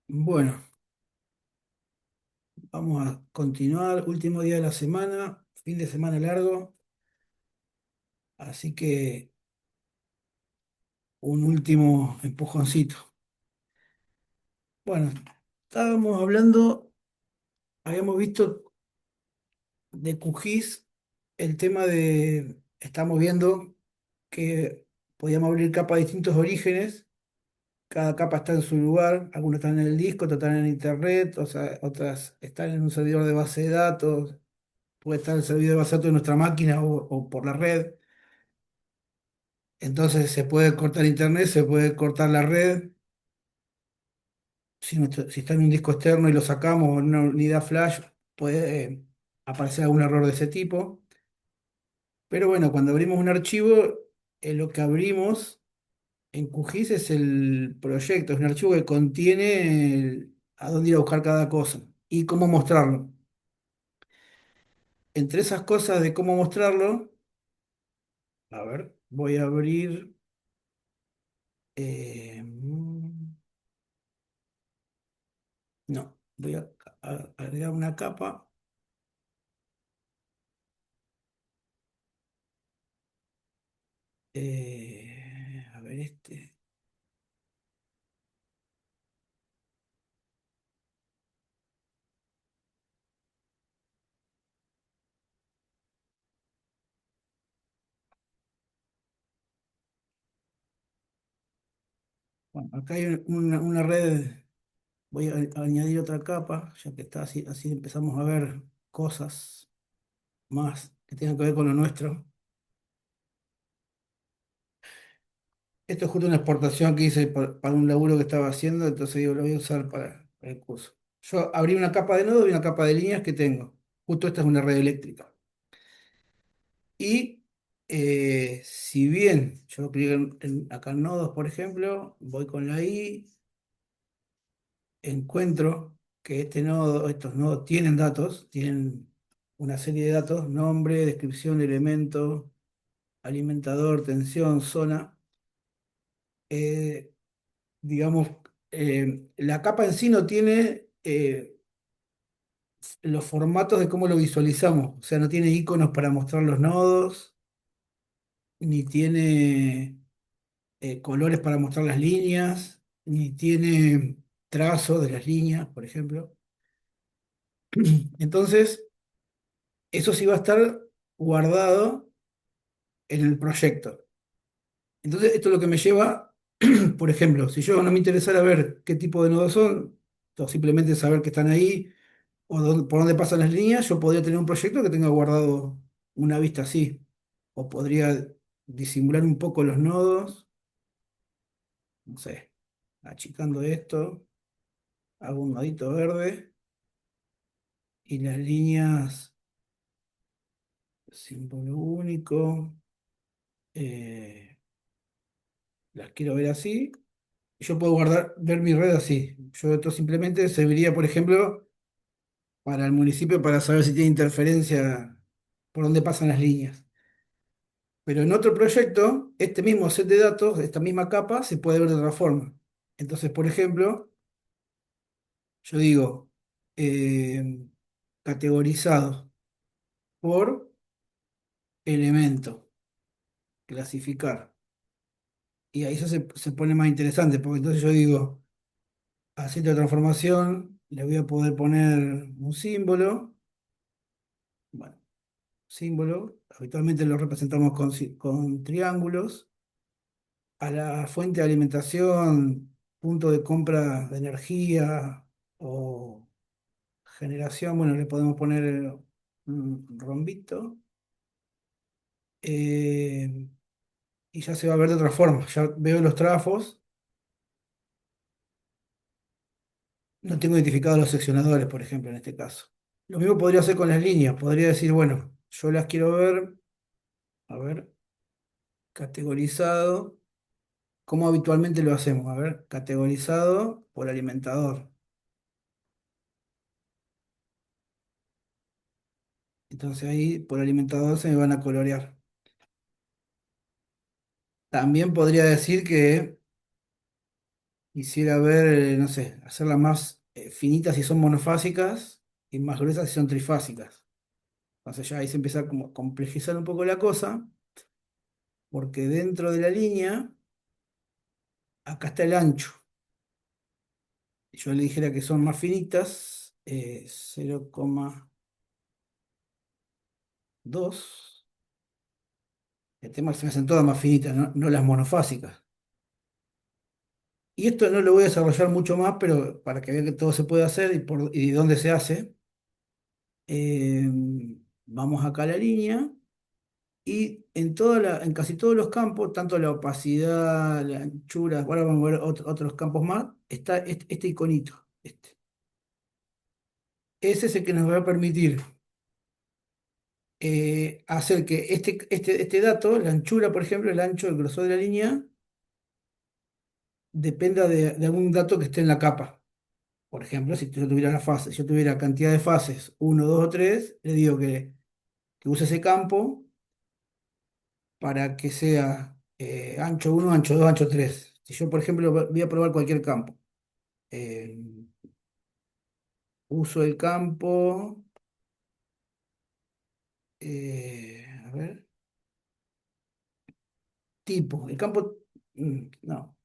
Bueno, vamos a continuar. Último día de la semana, fin de semana largo, así que un último empujoncito. Bueno, estábamos hablando, habíamos visto de QGIS el tema de, estamos viendo que podíamos abrir capas de distintos orígenes, cada capa está en su lugar, algunas están en el disco, otras están en internet, o sea, otras están en un servidor de base de datos, puede estar en el servidor de base de datos de nuestra máquina o por la red. Entonces se puede cortar internet, se puede cortar la red. Si está en un disco externo y lo sacamos o en una unidad flash, puede aparecer algún error de ese tipo. Pero bueno, cuando abrimos un archivo, lo que abrimos en QGIS es el proyecto, es un archivo que contiene a dónde ir a buscar cada cosa y cómo mostrarlo. Entre esas cosas de cómo mostrarlo, a ver, voy a abrir. No, voy a agregar una capa. A ver este. Bueno, acá hay una red. Voy a añadir otra capa, ya que está así, así empezamos a ver cosas más que tengan que ver con lo nuestro. Esto es justo una exportación que hice para un laburo que estaba haciendo, entonces digo, lo voy a usar para el curso. Yo abrí una capa de nodo y una capa de líneas que tengo. Justo esta es una red eléctrica. Y si bien yo clico acá en nodos, por ejemplo, voy con la I, encuentro que este nodo, estos nodos tienen datos, tienen una serie de datos, nombre, descripción, elemento, alimentador, tensión, zona. Eh, digamos, la capa en sí no tiene los formatos de cómo lo visualizamos, o sea, no tiene iconos para mostrar los nodos, ni tiene colores para mostrar las líneas, ni tiene trazos de las líneas, por ejemplo. Entonces, eso sí va a estar guardado en el proyecto. Entonces, esto es lo que me lleva, por ejemplo, si yo no me interesara ver qué tipo de nodos son, o simplemente saber que están ahí, o por dónde pasan las líneas, yo podría tener un proyecto que tenga guardado una vista así. O podría disimular un poco los nodos, no sé, achicando esto, hago un nodito verde y las líneas, símbolo único, eh, las quiero ver así. Yo puedo guardar, ver mi red así. Yo esto simplemente serviría, por ejemplo, para el municipio para saber si tiene interferencia por dónde pasan las líneas. Pero en otro proyecto, este mismo set de datos, esta misma capa, se puede ver de otra forma. Entonces, por ejemplo, yo digo, eh, categorizado por elemento, clasificar. Y ahí eso se pone más interesante, porque entonces yo digo, a cierta transformación le voy a poder poner un símbolo. Bueno, símbolo, habitualmente lo representamos con triángulos. A la fuente de alimentación, punto de compra de energía o generación, bueno, le podemos poner un rombito eh, y ya se va a ver de otra forma. Ya veo los trafos, no tengo identificados los seccionadores, por ejemplo, en este caso. Lo mismo podría hacer con las líneas, podría decir, bueno, yo las quiero ver, a ver, categorizado, como habitualmente lo hacemos, a ver, categorizado por alimentador. Entonces ahí por alimentador se me van a colorear. También podría decir que quisiera ver, no sé, hacerlas más finitas si son monofásicas y más gruesas si son trifásicas. Entonces ya ahí se empieza como a complejizar un poco la cosa, porque dentro de la línea, acá está el ancho. Si yo le dijera que son más finitas, 0,2. El tema es que se me hacen todas más finitas, no las monofásicas. Y esto no lo voy a desarrollar mucho más, pero para que vean que todo se puede hacer y dónde se hace, eh, vamos acá a la línea y en casi todos los campos, tanto la opacidad, la anchura, ahora vamos a ver otros campos más, está este iconito. Ese es el que nos va a permitir hacer que este dato, la anchura, por ejemplo, el ancho, el grosor de la línea, dependa de algún dato que esté en la capa. Por ejemplo, si yo tuviera la fase, si yo tuviera cantidad de fases, uno 2 o 3 le digo que use ese campo para que sea ancho uno, ancho 2, ancho 3. Si yo, por ejemplo, voy a probar cualquier campo, eh, uso el campo, a ver, tipo, el campo, no,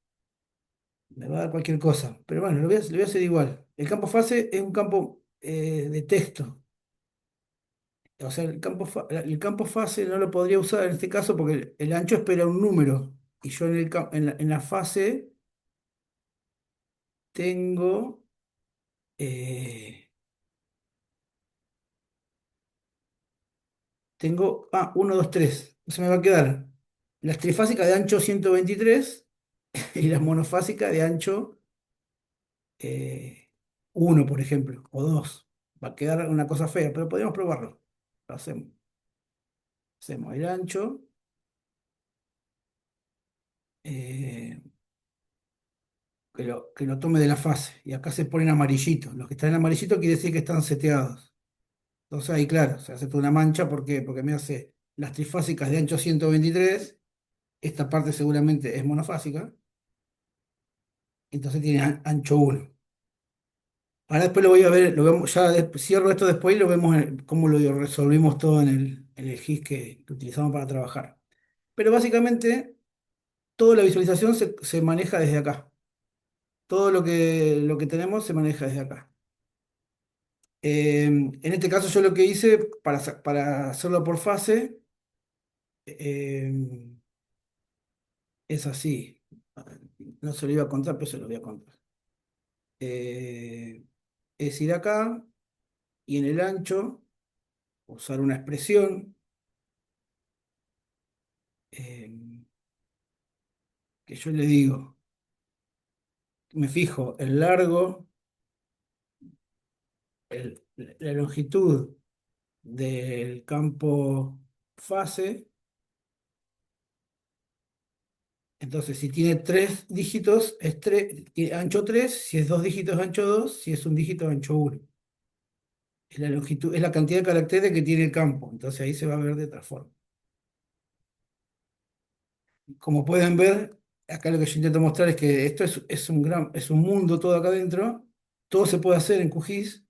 me va a dar cualquier cosa, pero bueno, lo voy a hacer igual. El campo fase es un campo de texto. O sea, el campo fase no lo podría usar en este caso porque el ancho espera un número. Y yo en la fase tengo, eh, 1, 2, 3. Se me va a quedar las trifásicas de ancho 123 y las monofásicas de ancho eh, 1, por ejemplo, o 2. Va a quedar una cosa fea, pero podríamos probarlo. Lo hacemos. Hacemos el ancho. eh, que lo tome de la fase. Y acá se ponen amarillitos. Los que están en amarillito quiere decir que están seteados. Entonces ahí, claro, se hace toda una mancha. ¿Por qué? Porque me hace las trifásicas de ancho 123. Esta parte seguramente es monofásica. Entonces tiene ancho 1. Ahora después lo voy a ver, cierro esto después y lo vemos cómo lo resolvimos todo en el GIS que utilizamos para trabajar. Pero básicamente toda la visualización se maneja desde acá. Todo lo que tenemos se maneja desde acá. En este caso yo lo que hice para hacerlo por fase eh, es así. No se lo iba a contar, pero se lo voy a contar. Eh, es ir acá y en el ancho usar una expresión eh, que yo le digo, me fijo el largo, la longitud del campo fase. Entonces, si tiene tres dígitos, tiene ancho 3. Si es dos dígitos, ancho 2. Si es un dígito, ancho 1. Es la longitud, es la cantidad de caracteres que tiene el campo. Entonces ahí se va a ver de otra forma. Como pueden ver, acá lo que yo intento mostrar es que esto es un mundo todo acá adentro. Todo se puede hacer en QGIS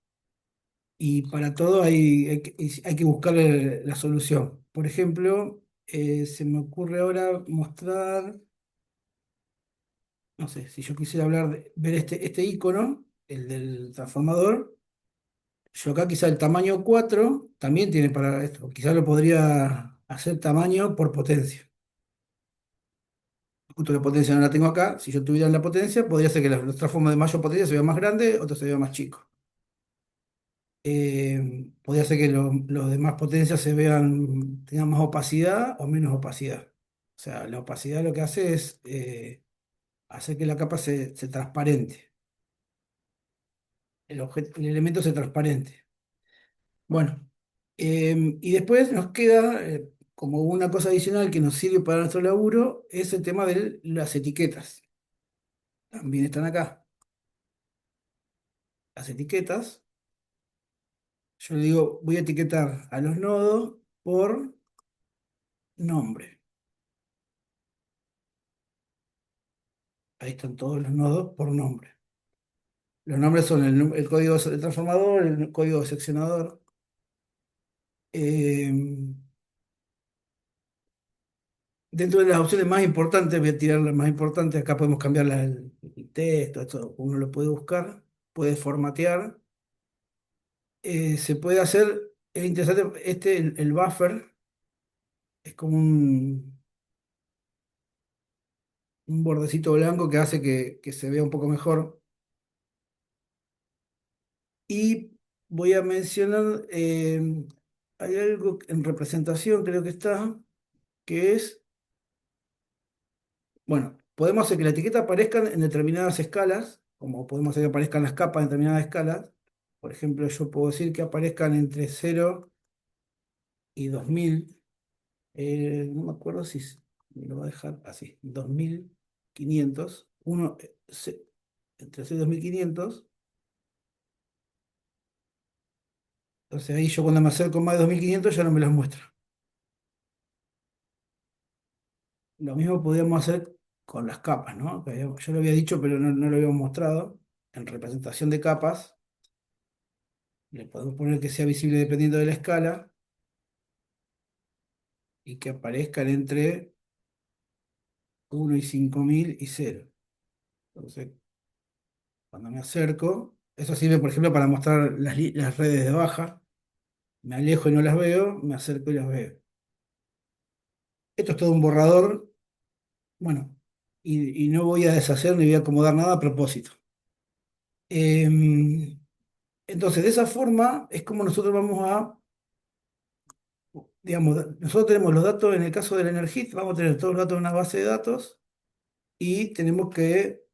y para todo hay que buscarle la solución. Por ejemplo, se me ocurre ahora mostrar, no sé, si yo quisiera ver este icono, el del transformador. Yo acá quizá el tamaño 4 también tiene para esto. Quizá lo podría hacer tamaño por potencia. Justo la potencia no la tengo acá. Si yo tuviera la potencia, podría ser que los transformadores de mayor potencia se vean más grandes, otros se vean más chicos. Podría ser que los de más potencia tengan más opacidad o menos opacidad. O sea, la opacidad lo que hace es hacer que la capa se transparente. El elemento se transparente. Bueno, y después nos queda como una cosa adicional que nos sirve para nuestro laburo, es el tema de las etiquetas. También están acá. Las etiquetas, yo le digo, voy a etiquetar a los nodos por nombre. Ahí están todos los nodos por nombre. Los nombres son el código de transformador, el código de seccionador. Eh, Dentro de las opciones más importantes, voy a tirar las más importantes. Acá podemos cambiar el texto, esto uno lo puede buscar, puede formatear. Se puede hacer, es interesante, el buffer es como un bordecito blanco que hace que se vea un poco mejor. Y voy a mencionar, hay algo en representación, creo que está, que es, bueno, podemos hacer que la etiqueta aparezca en determinadas escalas, como podemos hacer que aparezcan las capas en determinadas escalas. Por ejemplo, yo puedo decir que aparezcan entre 0 y 2000. No me acuerdo si me lo va a dejar así, 2500. Entre 0 y 2500. Entonces ahí yo cuando me acerco más de 2500 ya no me las muestra. Lo mismo podríamos hacer con las capas, ¿no? Yo lo había dicho, pero no lo habíamos mostrado. En representación de capas, le podemos poner que sea visible dependiendo de la escala y que aparezcan entre 1 y 5000 y 0. Entonces, cuando me acerco, eso sirve, por ejemplo, para mostrar las redes de baja. Me alejo y no las veo, me acerco y las veo. Esto es todo un borrador, bueno, y no voy a deshacer ni voy a acomodar nada a propósito. Em, entonces, de esa forma es como nosotros vamos a, digamos, nosotros tenemos los datos, en el caso del Energit, vamos a tener todos los datos en una base de datos y tenemos que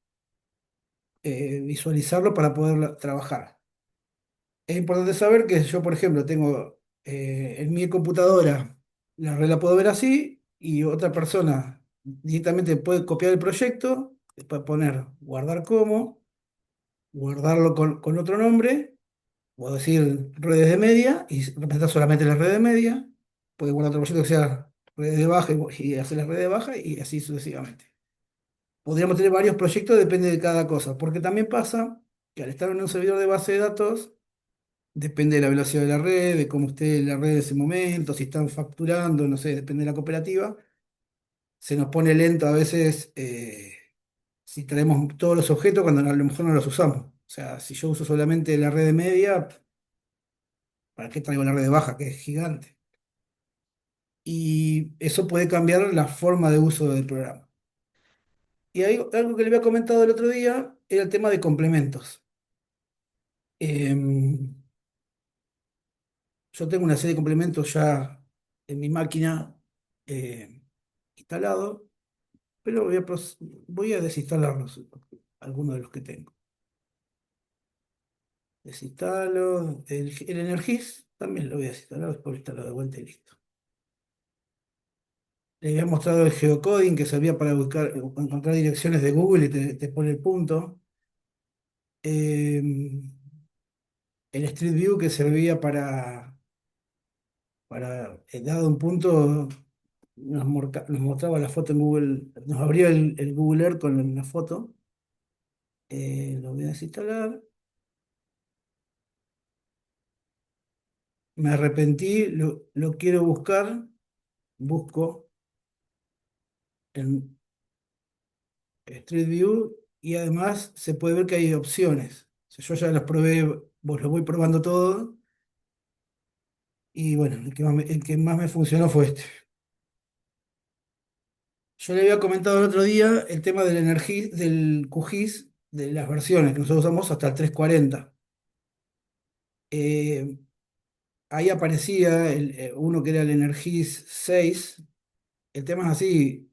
visualizarlo para poder trabajar. Es importante saber que yo, por ejemplo, tengo en mi computadora, la red la puedo ver así y otra persona directamente puede copiar el proyecto, puede poner guardar como, guardarlo con otro nombre, o decir redes de media y representar solamente las redes de media, puede guardar otro proyecto que sea redes de baja y hacer las redes de baja y así sucesivamente. Podríamos tener varios proyectos, depende de cada cosa, porque también pasa que al estar en un servidor de base de datos, depende de la velocidad de la red, de cómo esté la red en ese momento, si están facturando, no sé, depende de la cooperativa. Se nos pone lento a veces si traemos todos los objetos cuando a lo mejor no los usamos. O sea, si yo uso solamente la red de media, ¿para qué traigo la red de baja, que es gigante? Y eso puede cambiar la forma de uso del programa. Y algo que le había comentado el otro día era el tema de complementos. Em, yo tengo una serie de complementos ya en mi máquina eh, instalado, pero voy a desinstalarlos, algunos de los que tengo. Desinstalo. El Energis también lo voy a desinstalar, después instalo de vuelta y listo. Le había mostrado el geocoding que servía para encontrar direcciones de Google y te pone el punto. Eh, el Street View que servía dado un punto, nos mostraba la foto en Google, nos abría el Google Earth con la foto. Lo voy a desinstalar. Me arrepentí, lo quiero buscar, busco en Street View y además se puede ver que hay opciones. O sea, yo ya las probé, vos lo voy probando todo y bueno, el que más me funcionó fue este. Yo le había comentado el otro día el tema del QGIS, de las versiones que nosotros usamos hasta el 340. Eh, Ahí aparecía uno que era el Energis 6. El tema es así,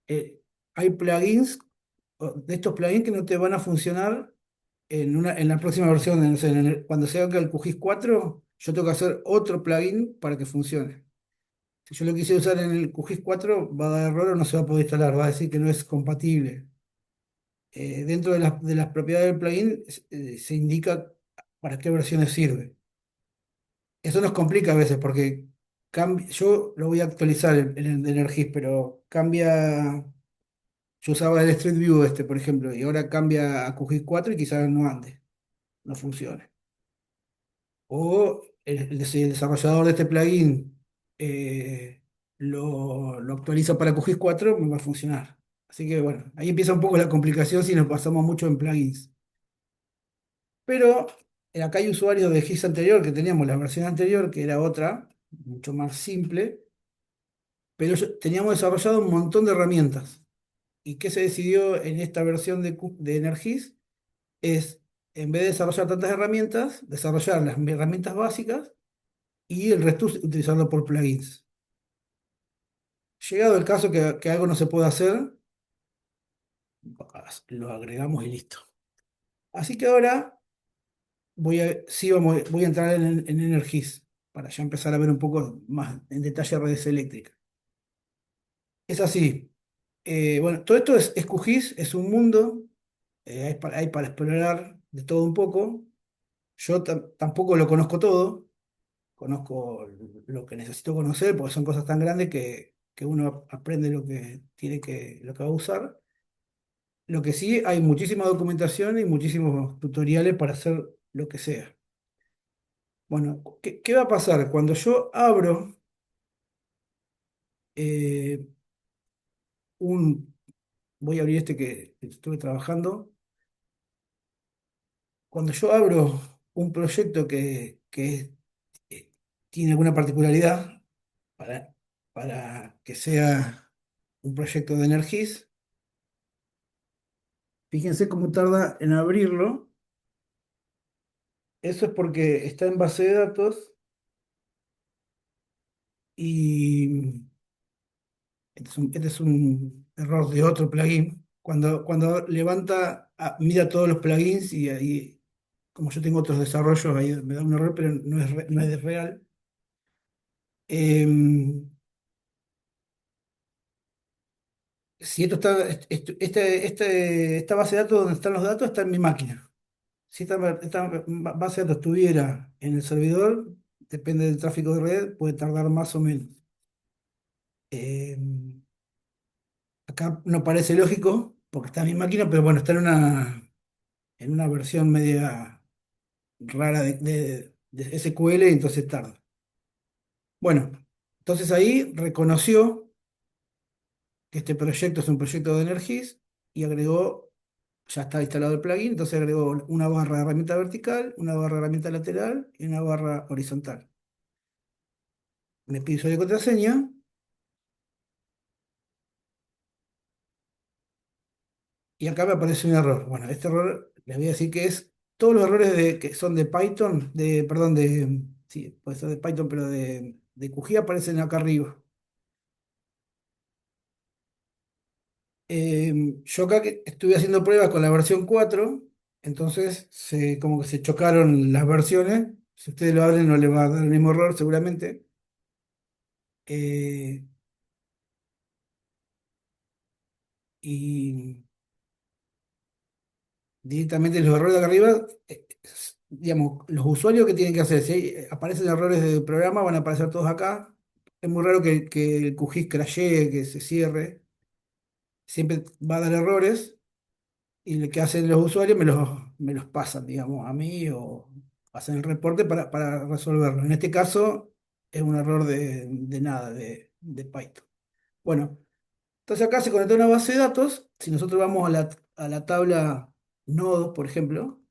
eh, hay plugins, de estos plugins que no te van a funcionar en la próxima versión. No sé, cuando se haga el QGIS 4, yo tengo que hacer otro plugin para que funcione. Si yo lo quise usar en el QGIS 4, va a dar error o no se va a poder instalar, va a decir que no es compatible. Dentro de las propiedades del plugin se indica para qué versiones sirve. Eso nos complica a veces porque yo lo voy a actualizar en el de Energis, pero cambia. Yo usaba el Street View este, por ejemplo, y ahora cambia a QGIS 4 y quizás no ande, no funcione. O si el desarrollador de este plugin eh, lo actualiza para QGIS 4, me va a funcionar. Así que bueno, ahí empieza un poco la complicación si nos pasamos mucho en plugins. Pero acá hay usuarios de GIS anterior, que teníamos la versión anterior, que era otra, mucho más simple, pero teníamos desarrollado un montón de herramientas. ¿Y qué se decidió en esta versión de Energis? Es, en vez de desarrollar tantas herramientas, desarrollar las herramientas básicas y el resto utilizarlo por plugins. Llegado el caso que algo no se puede hacer, lo agregamos y listo. Así que ahora sí voy a entrar en Energis para ya empezar a ver un poco más en detalle redes eléctricas. Es así. Bueno, todo esto es QGIS, es un mundo, hay para explorar de todo un poco. Yo tampoco lo conozco todo, conozco lo que necesito conocer, porque son cosas tan grandes que uno aprende lo que lo que va a usar. Lo que sí, hay muchísima documentación y muchísimos tutoriales para hacer lo que sea. Bueno, ¿qué va a pasar? Cuando yo abro eh, un... Voy a abrir este que estuve trabajando. Cuando yo abro un proyecto que tiene alguna particularidad para, para que sea un proyecto de Energis, fíjense cómo tarda en abrirlo. Eso es porque está en base de datos y este es un error de otro plugin. Cuando levanta, mira todos los plugins y ahí, como yo tengo otros desarrollos, ahí me da un error, pero no es de real. Em, si esto está, esta base de datos donde están los datos está en mi máquina. Si esta base de datos estuviera en el servidor, depende del tráfico de red, puede tardar más o menos. Em, Acá no parece lógico, porque está en mi máquina, pero bueno, está en una versión media rara de SQL, y entonces tarda. Bueno, entonces ahí reconoció que este proyecto es un proyecto de Energis y agregó, ya está instalado el plugin, entonces agregó una barra de herramienta vertical, una barra de herramienta lateral y una barra horizontal. Me pide usuario y contraseña y acá me aparece un error. Bueno, este error les voy a decir que es todos los errores que son de Python, perdón, sí, puede ser de Python, pero de QGIS aparecen acá arriba. Yo acá que estuve haciendo pruebas con la versión 4, entonces como que se chocaron las versiones. Si ustedes lo abren no les va a dar el mismo error seguramente. Eh, y directamente los errores de acá arriba, digamos, los usuarios que tienen que hacer, si aparecen errores de programa, van a aparecer todos acá. Es muy raro que el QGIS crashee, que se cierre. Siempre va a dar errores. Y lo que hacen los usuarios me los pasan, digamos, a mí o hacen el reporte para resolverlo. En este caso es un error de nada, de Python. Bueno, entonces acá se conecta una base de datos. Si nosotros vamos a la tabla nodos, por ejemplo,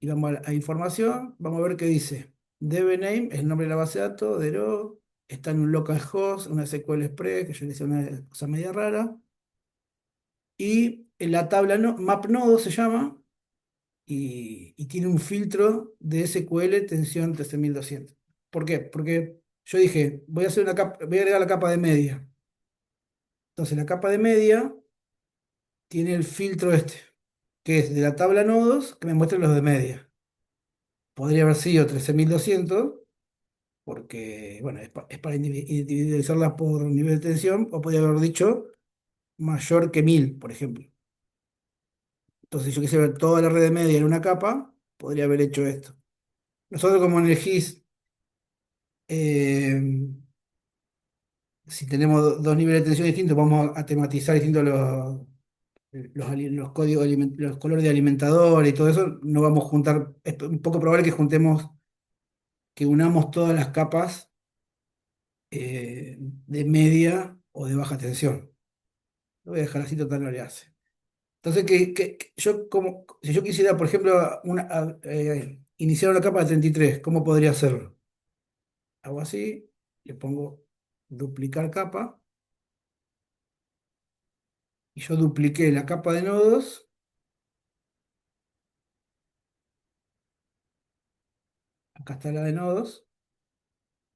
y vamos a información, vamos a ver qué dice. DBName es el nombre de la base de datos, Dero, está en un localhost, una SQL Express, que yo le hice una cosa media rara. Y en la tabla map nodo se llama, y tiene un filtro de SQL tensión 13200. ¿Por qué? Porque yo dije, voy a agregar la capa de media. Entonces la capa de media tiene el filtro este, que es de la tabla nodos que me muestra los de media. Podría haber sido 13200 porque, bueno, es para individualizarlas por nivel de tensión, o podría haber dicho mayor que 1000, por ejemplo. Entonces, si yo quisiera ver toda la red de media en una capa, podría haber hecho esto. Nosotros como en el GIS si tenemos dos niveles de tensión distintos, vamos a tematizar distintos los códigos, los colores de alimentador y todo eso, no vamos a juntar, es un poco probable que juntemos, que unamos todas las capas de media o de baja tensión. Lo voy a dejar así, total no le hace. Entonces, yo como, si yo quisiera, por ejemplo, iniciar una capa de 33, ¿cómo podría hacerlo? Hago así, le pongo duplicar capa, y yo dupliqué la capa de nodos, acá está la de nodos,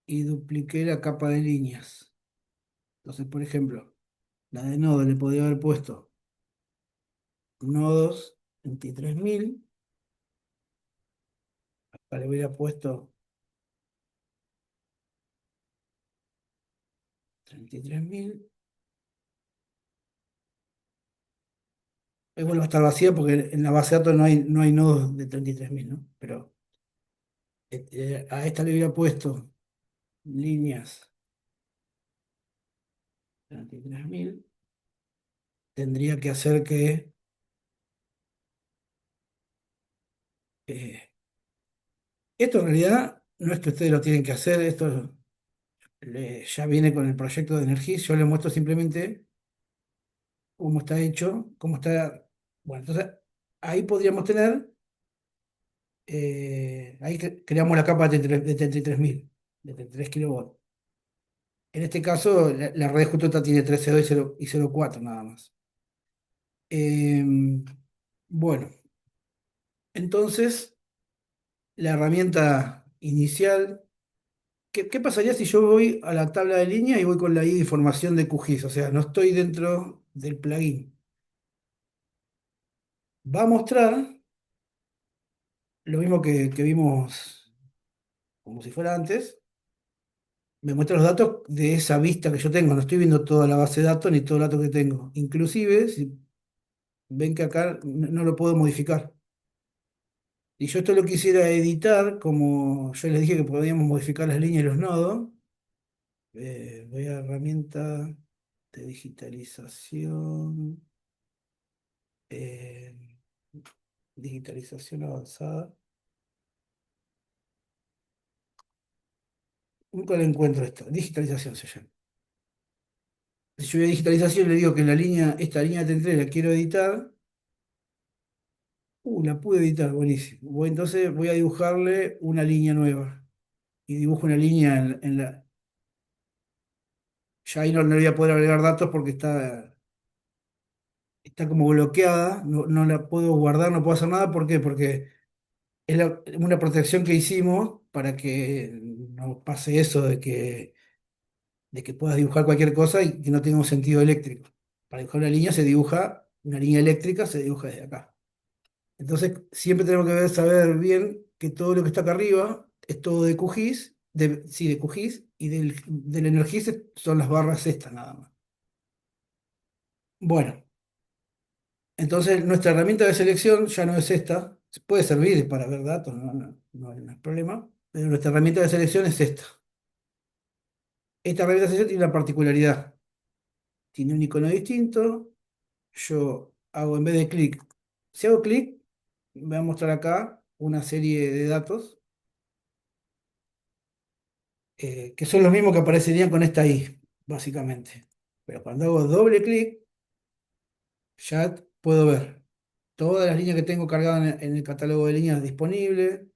y dupliqué la capa de líneas. Entonces, por ejemplo, la de nodos le podría haber puesto nodos 23.000, acá le hubiera puesto 33.000. Igual va a estar vacía porque en la base de datos no hay nodos de 33.000, ¿no? Pero a esta le hubiera puesto líneas 33.000. Tendría que hacer que eh, esto en realidad no es que ustedes lo tienen que hacer, esto ya viene con el proyecto de Energis. Yo les muestro simplemente cómo está hecho, cómo está. Bueno, entonces ahí podríamos tener, ahí creamos la capa de 33.000, de 33 kilovolts. En este caso, la red justo esta tiene 13.2 y 0.4 nada más. Bueno, entonces la herramienta inicial, ¿qué pasaría si yo voy a la tabla de línea y voy con la ID de información de QGIS? O sea, no estoy dentro del plugin. Va a mostrar lo mismo que vimos como si fuera antes. Me muestra los datos de esa vista que yo tengo. No estoy viendo toda la base de datos ni todo el dato que tengo. Inclusive, si ven que acá no lo puedo modificar. Y yo esto lo quisiera editar, como yo les dije que podíamos modificar las líneas y los nodos. Voy a herramienta de digitalización. eh, digitalización avanzada. Nunca lo encuentro esto. Digitalización se llama. Si yo voy a digitalización le digo que esta línea de entrée la quiero editar. La pude editar, buenísimo. Entonces voy a dibujarle una línea nueva. Y dibujo una línea en la. Ya ahí no le voy a poder agregar datos porque está como bloqueada. No, no la puedo guardar, no puedo hacer nada. ¿Por qué? Porque es una protección que hicimos para que no pase eso de que puedas dibujar cualquier cosa y que no tenga un sentido eléctrico. Para dibujar una línea se dibuja, una línea eléctrica se dibuja desde acá. Entonces, siempre tenemos que saber bien que todo lo que está acá arriba es todo de QGIS, sí, de QGIS, y del Energis son las barras estas nada más. Bueno, entonces nuestra herramienta de selección ya no es esta. Puede servir para ver datos, no hay problema, pero nuestra herramienta de selección es esta. Esta herramienta de selección tiene una particularidad. Tiene un icono distinto. Yo hago en vez de clic, si hago clic, me va a mostrar acá una serie de datos que son los mismos que aparecerían con esta I, básicamente. Pero cuando hago doble clic, ya puedo ver todas las líneas que tengo cargadas en el catálogo de líneas disponible.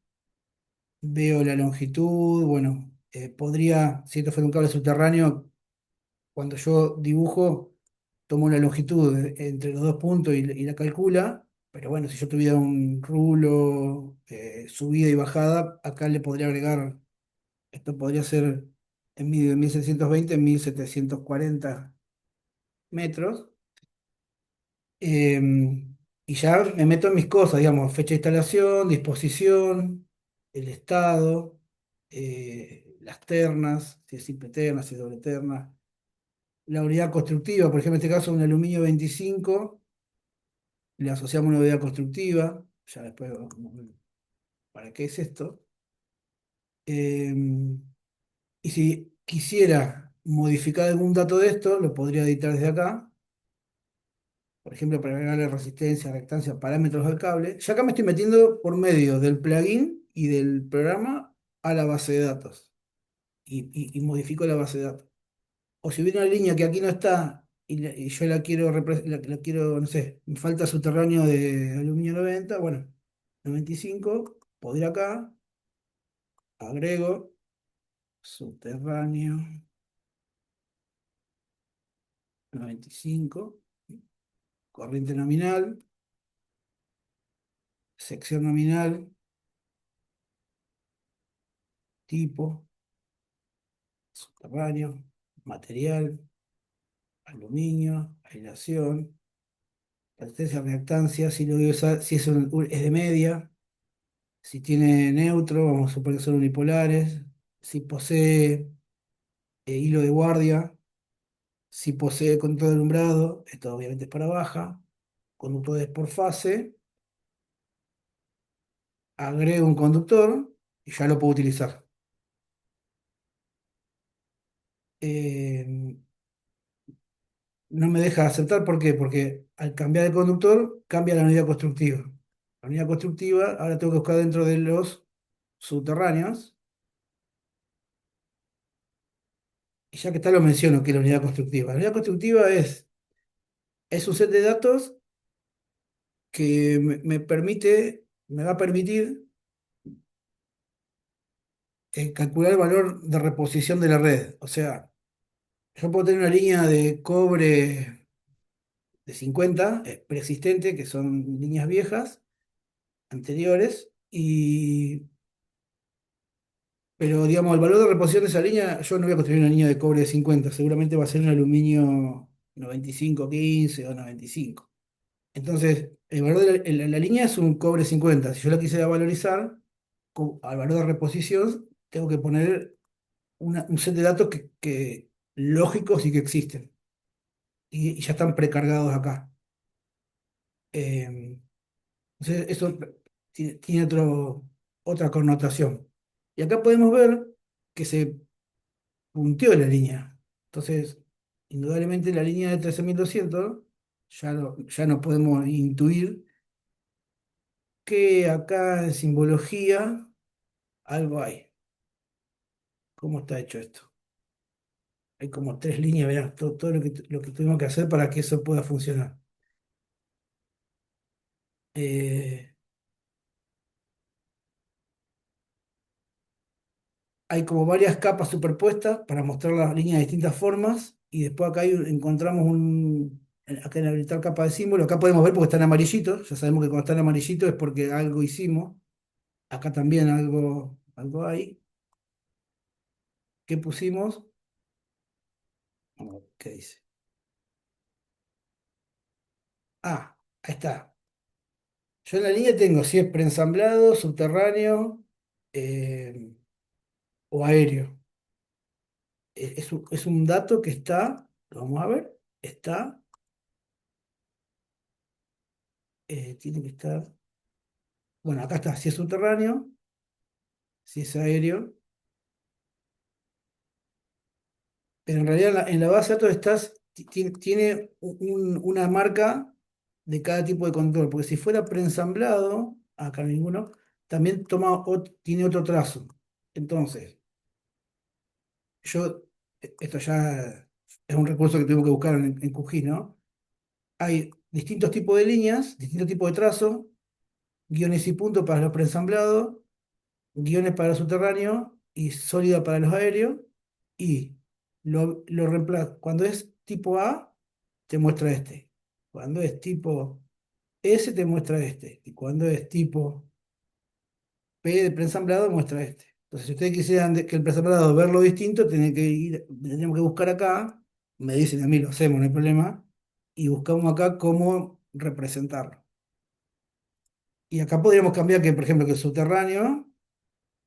Veo la longitud, bueno, si esto fuera un cable subterráneo, cuando yo dibujo, tomo la longitud entre los dos puntos y la calcula. Pero bueno, si yo tuviera un rulo, subida y bajada, acá le podría agregar. Esto podría ser en 1720 en 1740 metros. eh, y ya me meto en mis cosas, digamos, fecha de instalación, disposición, el estado, las ternas, si es simple terna, si es doble terna, la unidad constructiva, por ejemplo, en este caso un aluminio 25, le asociamos una unidad constructiva, ya después, ¿para qué es esto? Eh, y si quisiera modificar algún dato de esto, lo podría editar desde acá. Por ejemplo, para agregarle resistencia, reactancia, parámetros al cable. Ya acá me estoy metiendo por medio del plugin y del programa a la base de datos. Y modifico la base de datos. O si hubiera una línea que aquí no está y yo la quiero, la quiero, no sé, me falta subterráneo de aluminio 90, bueno, 95, puedo ir acá, agrego subterráneo 95, corriente nominal, sección nominal, tipo, subterráneo, material, aluminio, aislación, resistencia, reactancia, si lo voy a usar, si es, es de media, si tiene neutro, vamos a suponer que son unipolares, si posee hilo de guardia, si posee control de alumbrado, esto obviamente es para baja, conductores por fase, agrego un conductor y ya lo puedo utilizar. Eh, no me deja aceptar, ¿por qué? Porque al cambiar de conductor cambia la unidad constructiva. La unidad constructiva ahora tengo que buscar dentro de los subterráneos, y ya que está lo menciono que es la unidad constructiva. La unidad constructiva es un set de datos que me permite, me va a permitir calcular el valor de reposición de la red. O sea, yo puedo tener una línea de cobre de 50 preexistente, que son líneas viejas, anteriores, pero digamos, el valor de reposición de esa línea, yo no voy a construir una línea de cobre de 50, seguramente va a ser un aluminio 9515 o 95. Entonces, el valor de la línea es un cobre 50. Si yo la quisiera valorizar al valor de reposición, tengo que poner un set de datos lógicos y que existen. Y ya están precargados acá. Eh, entonces, eso tiene otra connotación. Y acá podemos ver que se punteó la línea. Entonces, indudablemente la línea de 13.200 ya no podemos intuir que acá en simbología algo hay. ¿Cómo está hecho esto? Hay como tres líneas, verás, todo lo que tuvimos que hacer para que eso pueda funcionar. Eh, hay como varias capas superpuestas para mostrar las líneas de distintas formas y después acá encontramos acá en habilitar capa de símbolo, acá podemos ver porque está en amarillito, ya sabemos que cuando está en amarillito es porque algo hicimos, acá también algo hay. ¿Qué pusimos? Vamos a ver ¿qué dice? Ah, ahí está. Yo en la línea tengo si es preensamblado, subterráneo eh, o aéreo. Es un dato que está, lo vamos a ver, está, tiene que estar, bueno, acá está, si es subterráneo, si es aéreo, pero en realidad en la base de datos tiene una marca de cada tipo de control, porque si fuera preensamblado, acá ninguno, también tiene otro trazo. Entonces, yo, esto ya es un recurso que tengo que buscar en QGIS, ¿no? Hay distintos tipos de líneas, distintos tipos de trazo, guiones y puntos para los preensamblados, guiones para los subterráneos y sólida para los aéreos. Y lo reemplaza. Cuando es tipo A, te muestra este. Cuando es tipo S, te muestra este. Y cuando es tipo P de preensamblado, muestra este. Entonces, si ustedes quisieran que el preensamblado verlo distinto, tenemos que buscar acá. Me dicen a mí, lo hacemos, no hay problema. Y buscamos acá cómo representarlo. Y acá podríamos cambiar que, por ejemplo, que el subterráneo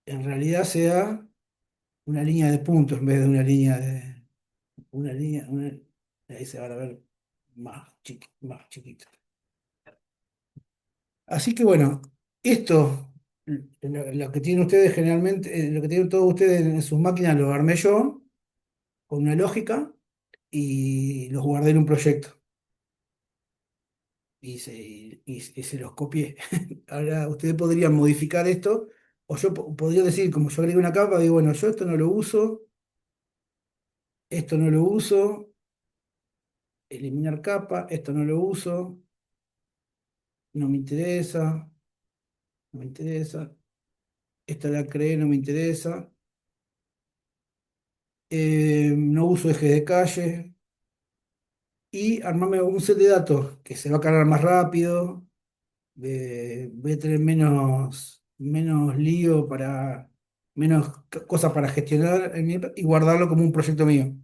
en realidad sea una línea de puntos en vez de una línea de. Una línea. Ahí se van a ver más chiquito. Así que bueno, esto, lo que tienen ustedes generalmente, lo que tienen todos ustedes en sus máquinas lo armé yo. con una lógica y los guardé en un proyecto y se los copié. Ahora ustedes podrían modificar esto, o yo podría decir, como yo agregué una capa, digo, bueno, yo esto no lo uso, esto no lo uso, eliminar capa, esto no lo uso, no me interesa, no me interesa, esta la creé, no me interesa, no uso ejes de calle, y armarme un set de datos que se va a cargar más rápido, voy a tener menos lío menos cosas para gestionar y guardarlo como un proyecto mío.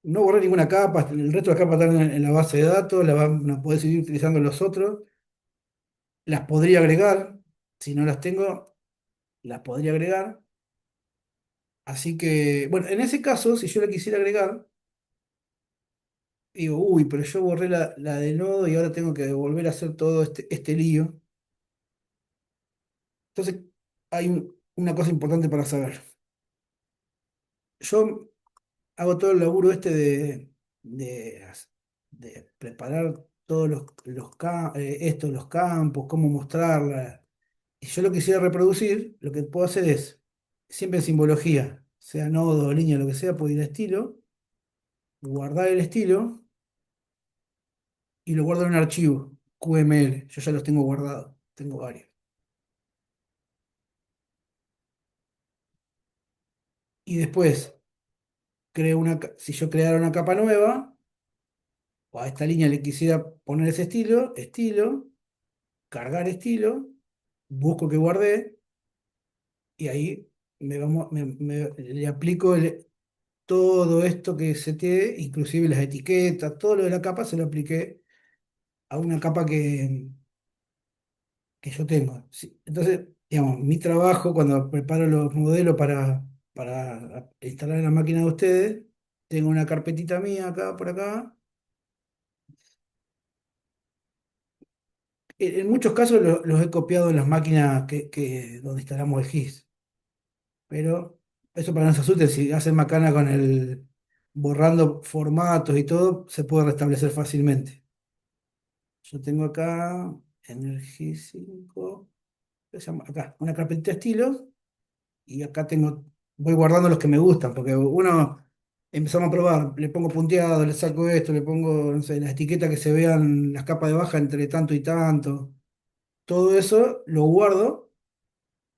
No borré ninguna capa, el resto de las capas están en la base de datos, las podés seguir utilizando los otros, las podría agregar, si no las tengo, las podría agregar. Así que, bueno, en ese caso, si yo la quisiera agregar, digo, uy, pero yo borré la de nodo y ahora tengo que volver a hacer todo este lío. Entonces, hay una cosa importante para saber. Yo hago todo el laburo de, de preparar todos los campos, cómo mostrarla. Y yo lo quisiera reproducir, lo que puedo hacer es, siempre en simbología, sea nodo, línea, lo que sea, puedo ir a estilo, guardar el estilo y lo guardo en un archivo QML. Yo ya los tengo guardados, tengo varios. Y después, si yo creara una capa nueva, o a esta línea le quisiera poner ese estilo, cargar estilo, busco que guardé y ahí le aplico todo esto que seteé, inclusive las etiquetas, todo lo de la capa se lo apliqué a una capa que yo tengo. Sí, entonces, digamos, mi trabajo cuando preparo los modelos para instalar en la máquina de ustedes, tengo una carpetita mía acá, por acá. En muchos casos los he copiado en las máquinas donde instalamos el GIS. Pero eso para que no se asusten, si hacen macana con el borrando formatos y todo, se puede restablecer fácilmente. Yo tengo acá Energy 5, ¿qué se llama? Acá, una carpetita de estilos, y acá voy guardando los que me gustan, porque uno empezamos a probar, le pongo punteado, le saco esto, le pongo, no sé, las etiquetas que se vean las capas de baja entre tanto y tanto. Todo eso lo guardo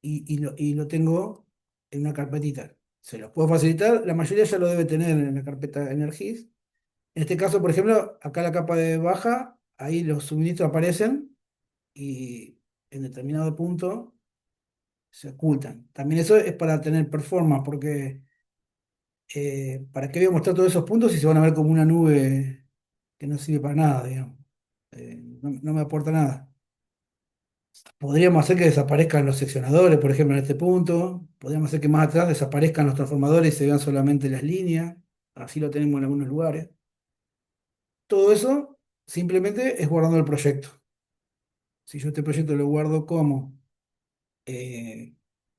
y lo tengo en una carpetita. Se los puedo facilitar, la mayoría ya lo debe tener en la carpeta Energies. En este caso, por ejemplo, acá la capa de baja, ahí los suministros aparecen y en determinado punto se ocultan. También eso es para tener performance, porque ¿para qué voy a mostrar todos esos puntos si se van a ver como una nube que no sirve para nada, digamos? No me aporta nada. Podríamos hacer que desaparezcan los seccionadores, por ejemplo, en este punto. Podríamos hacer que más atrás desaparezcan los transformadores y se vean solamente las líneas. Así lo tenemos en algunos lugares. Todo eso simplemente es guardando el proyecto. Si yo este proyecto lo guardo como, eh,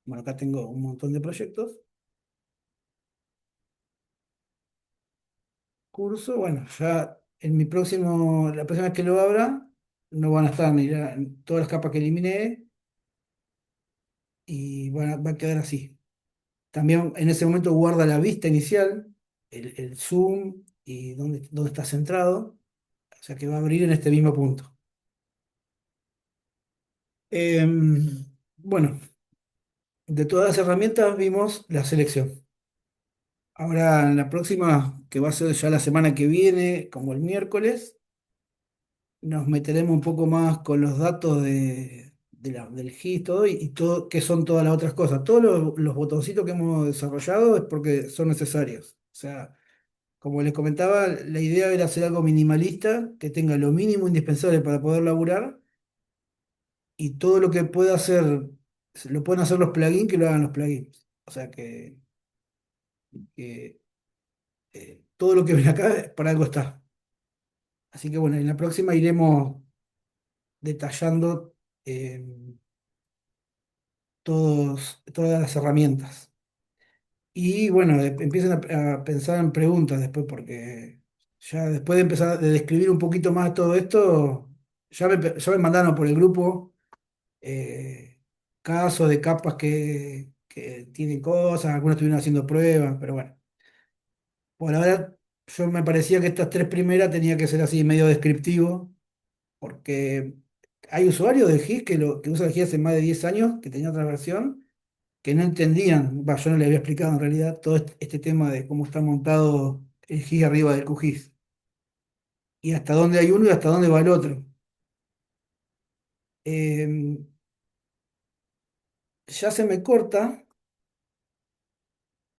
bueno, acá tengo un montón de proyectos. Curso, bueno, ya la próxima vez que lo abra, no van a estar ni todas las capas que eliminé y va a quedar así. También en ese momento guarda la vista inicial, el zoom y dónde está centrado. O sea que va a abrir en este mismo punto. Bueno, de todas las herramientas vimos la selección. Ahora en la próxima, que va a ser ya la semana que viene, como el miércoles, nos meteremos un poco más con los datos del GIS todo, y todo, qué son todas las otras cosas. Todos los botoncitos que hemos desarrollado es porque son necesarios. O sea, como les comentaba, la idea era hacer algo minimalista, que tenga lo mínimo indispensable para poder laburar, y todo lo que pueda hacer, lo pueden hacer los plugins, que lo hagan los plugins. O sea que, todo lo que ven acá para algo está. Así que bueno, en la próxima iremos detallando todas las herramientas. Y bueno, empiezan a pensar en preguntas después, porque ya después de empezar de describir un poquito más todo esto, ya me mandaron por el grupo casos de capas que tienen cosas, algunos estuvieron haciendo pruebas, pero bueno, por ahora yo me parecía que estas tres primeras tenía que ser así medio descriptivo, porque hay usuarios del GIS que usan el GIS hace más de 10 años, que tenían otra versión que no entendían, va, yo no les había explicado en realidad todo este tema de cómo está montado el GIS arriba del QGIS y hasta dónde hay uno y hasta dónde va el otro. Eh, ya se me corta,